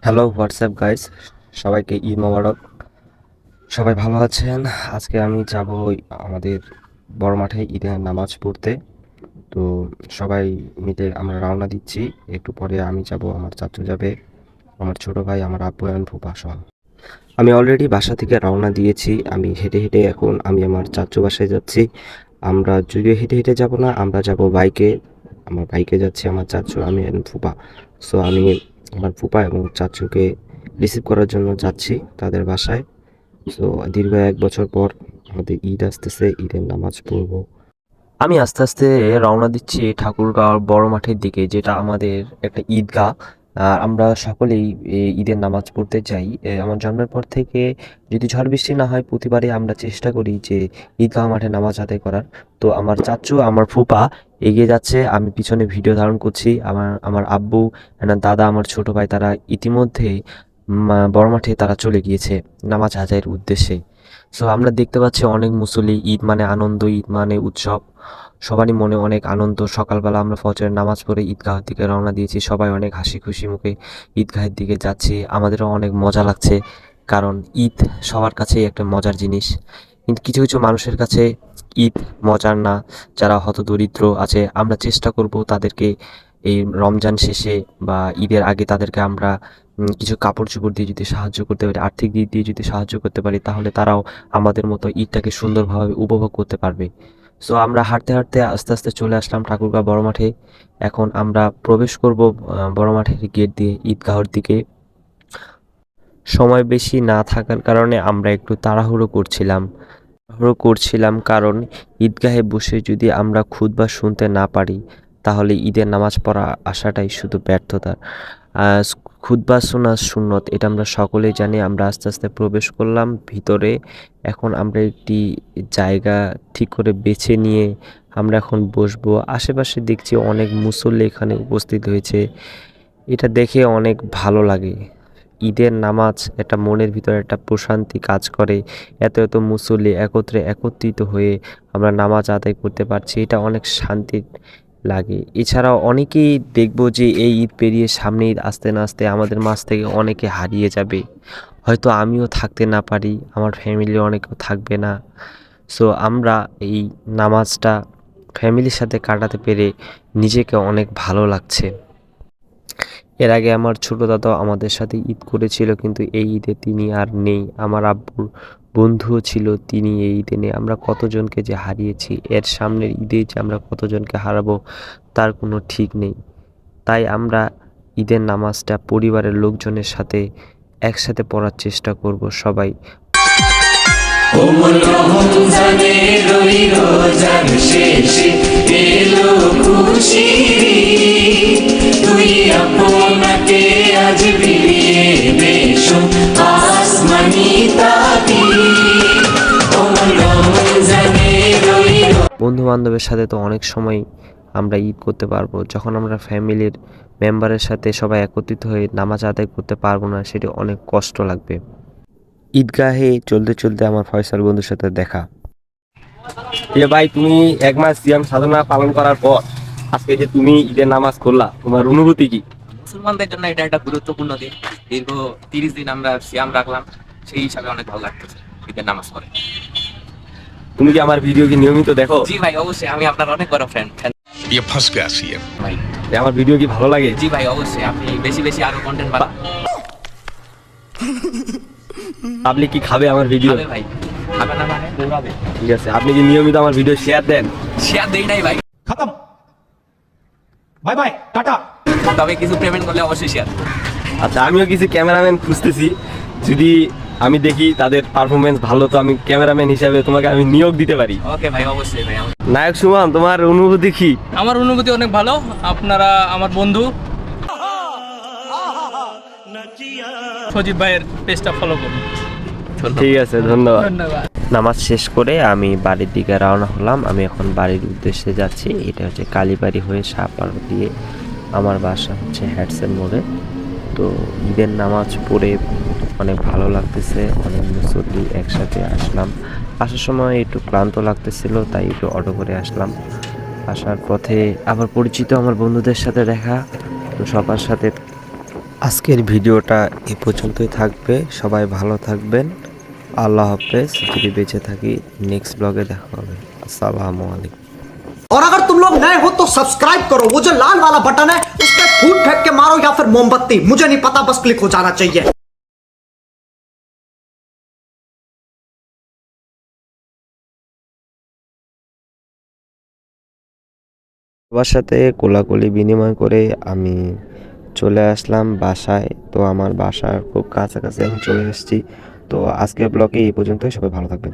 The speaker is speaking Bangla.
হ্যালো হোয়াটসঅ্যাপ গাইস, সবাইকে ঈদ মোবারক। সবাই ভালো আছেন? আজকে আমি যাব আমাদের বড় মাঠে ঈদের নামাজ পড়তে। তো সবাই মিলে আমরা রওনা দিচ্ছি। একটু পরে আমি যাব, আমার চাচু যাবে, আমার ছোট ভাই, আমার আব্বু এবং ফুপা সহ। আমি অলরেডি বাসা থেকে রওনা দিয়েছি। আমি হেঁটে হেঁটে এখন আমি আমার চাচু বাসায় যাচ্ছি। আমরা যদিও হেঁটে হেঁটে যাব না, আমরা যাব বাইকে। আমার বাইকে যাচ্ছি আমার চাচু, আমি এবং ফুপা। সো আমি আমার ফুপা এবং চাচুকে রিসিভ করার জন্য যাচ্ছি তাদের বাসায়। সো দীর্ঘ ১ বছর পর আমাদের ঈদ আসতেছে, ঈদের নামাজ পড়বো। আমি আস্তে আস্তে রওনা দিচ্ছি ঠাকুরগাঁও বড় মাঠের দিকে, যেটা আমাদের একটা ঈদগাহ। আর আমরা সকলেই ঈদের নামাজ পড়তে যাই। আমার জন্মের পর থেকে যদি ঝড় বৃষ্টি না হয়, প্রতিবারই আমরা চেষ্টা করি যে ঈদগাহ মাঠে নামাজ আদায় করার। তো আমার চাচু, আমার ফুপা এগিয়ে যাচ্ছে, আমি পিছনে ভিডিও ধারণ করছি। আমার আমার আব্বু, আমার দাদা, আমার ছোট ভাই তারা ইতিমধ্যে বড় মাঠে তারা চলে গিয়েছে নামাজ আদায়ের উদ্দেশ্যে। সো আমরা দেখতে পাচ্ছি অনেক মুসল্লি। ঈদ মানে আনন্দ, ঈদ মানে উৎসব, সবারই মনে অনেক আনন্দ। সকালবেলা আমরা ফজরের নামাজ পড়ে ঈদগাহের দিকে রওনা দিয়েছি, সবাই অনেক হাসি খুশি মুখে ঈদগাহের দিকে যাচ্ছি। আমাদেরও অনেক মজা লাগছে, কারণ ঈদ সবার কাছেই একটা মজার জিনিস। কিন্তু কিছু কিছু মানুষের কাছে ঈদ মজার না, যারা হতদরিদ্র আছে। আমরা চেষ্টা করব তাদেরকে এই রমজান শেষে বা ঈদের আগে তাদেরকে আমরা কিছু কাপড় চোপড় দিয়ে যদি সাহায্য করতে পারি, আর্থিক দিক দিয়ে যদি সাহায্য করতে পারি, তাহলে তারাও আমাদের মতো ঈদটাকে সুন্দরভাবে উপভোগ করতে পারবে। সো আমরা হাঁটতে হাঁটতে আস্তে আস্তে চলে আসলাম ঠাকুরগাঁও বড় মাঠে। এখন আমরা প্রবেশ করব বড় মাঠের গেট দিয়ে ঈদগাহর দিকে। সময় বেশি না থাকার কারণে আমরা একটু তাড়াহুড়ো করছিলাম, কারণ ঈদগাহে বসে যদি আমরা খুতবা শুনতে না পারি, তাহলে ঈদের নামাজ পড়া আসাটাই শুধু ব্যর্থতা। আহ, খুতবা শোনা সুন্নত, এটা আমরা সকলেই জানি। আমরা আস্তে আস্তে প্রবেশ করলাম ভিতরে। এখন আমরা একটি জায়গা ঠিক করে বেছে নিয়ে আমরা এখন বসবো। আশেপাশে দেখছি অনেক মুসল্লি এখানে উপস্থিত হয়েছে, এটা দেখে অনেক ভালো লাগে। ঈদের নামাজ একটা মনের ভিতরে একটা প্রশান্তি কাজ করে। এত এত মুসল্লি একত্রিত হয়ে আমরা নামাজ আদায় করতে পারছি, এটা অনেক শান্তির লাগে। এছাড়াও অনেকেই দেখবো যে এই ঈদ পেরিয়ে সামনে ঈদ আসতে না আসতে আমাদের মাঝ থেকে অনেকে হারিয়ে যাবে। হয়তো আমিও থাকতে না পারি, আমার ফ্যামিলি অনেকেও থাকবে না। সো আমরা এই নামাজটা ফ্যামিলির সাথে কাটাতে পেরে নিজেকে অনেক ভালো লাগছে। এর আগে আমার ছোট দাদাও আমাদের সাথে ঈদ করেছিল, কিন্তু এই ঈদে তিনি আর নেই। আমার আব্বুর বন্ধুও ছিল, তিনি এই ঈদে নেই। আমরা কতজনকে যে হারিয়েছি, এর সামনের ঈদে যে আমরা কতজনকে হারাবো তার কোনো ঠিক নেই। তাই আমরা ঈদের নামাজটা পরিবারের লোকজনের সাথে একসাথে পড়ার চেষ্টা করব সবাই। কোমল রমজানের ওই রোজার শেষে এলো খুশির ঈদ। তুই আপনাকে আজ বিলিয়ে বেশো আসমানি তাকির। কোমল রমজানের ওই বন্ধু বান্ধবের সাথে তো অনেক সময় আমরা ঈদ করতে পারবো, যখন আমরা ফ্যামিলির মেম্বারের সাথে সবাই একত্রিত হয়ে নামাজ আদায় করতে পারবো না, সেটা অনেক কষ্ট লাগবে। ঈদগাহে চলতে চলতে আমার ফয়সাল বন্ধুর সাথে দেখা। ভাই, তুমি 1 মাস সিয়াম সাধনা পালন করার পর আজকে যে তুমি ঈদের নামাজ করলা, তোমার অনুভূতি কি? মুসলমানদের জন্য এটা একটা গুরুত্বপূর্ণ দিন। দীর্ঘ 30 দিন আমরা সিয়াম রাখলাম, সেই হিসাবে অনেক ভালো লাগতেছে ঈদের নামাজ পড়ে। তুমি কি আমার ভিডিও কি নিয়মিত দেখো? জি ভাই, অবশ্যই, আমি আপনার অনেক বড় ফ্যান ये फंस गया सीएम। ভাই। আমার ভিডিও কি ভালো লাগে? জি ভাই, অবশ্যই, আপনি বেশি বেশি আরো কন্টেন্ট বানান। পাবলিক কি খাবে আমার ভিডিও? খাবে ভাই, খাবে না মানে দৌড়াবে। ঠিক আছে, আপনি কি নিয়মিত আমার ভিডিও শেয়ার দেন? শেয়ার দেই নাই ভাই, खत्म बाय बाय टाटा। তবে কিছু পেমেন্ট করলে অবশ্যই শেয়ার। আচ্ছা, আমিও কিছু ক্যামেরাম্যান খুঁজতেছি। যদি আমি দেখি তাদের পারফরমেন্স ভালো, তো আমি ক্যামেরাম্যান হিসাবে তোমাকে আমি নিয়োগ দিতে পারি। ওকে ভাই, অবশ্যই ভাই। নায়ক সুমন, তোমার অনুভূতি কি? আমার অনুভূতি অনেক ভালো। আপনারা আমার বন্ধু, সজীব ভাইয়ের পেজটা ফলো করুন। ঠিক আছে, ধন্যবাদ। ধন্যবাদ। নামাজ শেষ করে আমি বাড়ির দিকে রওনা হলাম। আমি এখন বাড়ির উদ্দেশ্যে যাচ্ছি। এটা হচ্ছে কালীবাড়ি হয়ে শাহপাড়া দিয়ে আমার বাসা হচ্ছে হ্যাডসেন মোড়ে। তো ঈদের নামাজ পড়ে অনেক ভালো লাগতেছে, অনেক মুসল্লি একসাথে আসলাম। আসার সময় একটু ক্লান্ত লাগতেছিল, তাই একটু অটো করে আসলাম। আসার পথে আবার পরিচিত আমার বন্ধুদের সাথে দেখা, তো সবার সাথে আজকের ভিডিওটা এ পর্যন্তই থাকবে। সবাই ভালো থাকবেন। আল্লাহ হাফেজ। যদি বেঁচে থাকি নেক্সট ব্লগে দেখা হবে। আসসালামু আলাইকুম। और अगर तुम लोग नए हो तो सब्सक्राइब करो, वो जो लाल वाला बटन है उस पर फूट फेंक के मारो या फिर मोमबत्ती, मुझे नहीं पता, बस क्लिक हो जाना चाहिए। সবার সাথে কোলাকুলি বিনিময় করে আমি চলে আসলাম বাসায়। তো আমার বাসার খুব কাছাকাছি আমি চলে এসেছি। তো আজকের ব্লগে এই পর্যন্তই। সবাই ভালো থাকবেন।